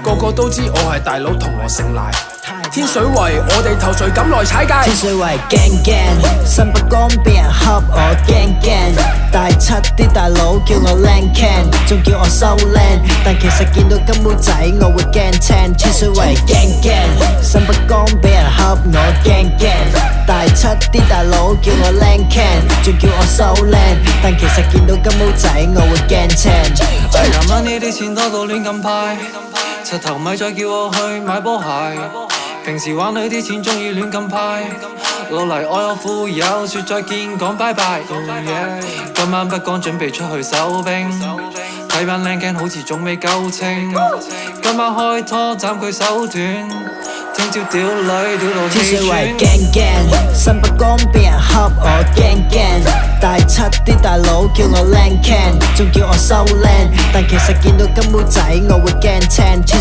個個都知我係大佬，同我姓賴。天水圍，我哋頭誰敢來踩界？天水圍驚驚，身不光俾人恰我驚驚。大七啲大佬叫我靚 can， 仲叫我收靚，但其實見到金毛仔我會驚青。天水圍驚驚，身不光俾人恰我驚驚。大七啲大佬叫我靚 can， 仲叫我收靚，但其實見到金毛仔我會驚青。廿蚊呢啲錢多到亂咁派，柒頭咪再叫我去買波鞋。平時玩女啲錢鍾意亂咁派，老嚟愛我富有，說再見講拜拜。今晚不講準備出去收兵，睇班靚 can 好似仲未夠稱。今晚開拖斬佢手斷，聽朝屌女屌到天水圍氣驚驚，身不光俾人恰我驚驚。大七啲大佬叫我靚 can， 仲叫我收靚，但其實見到金毛仔我會驚青。天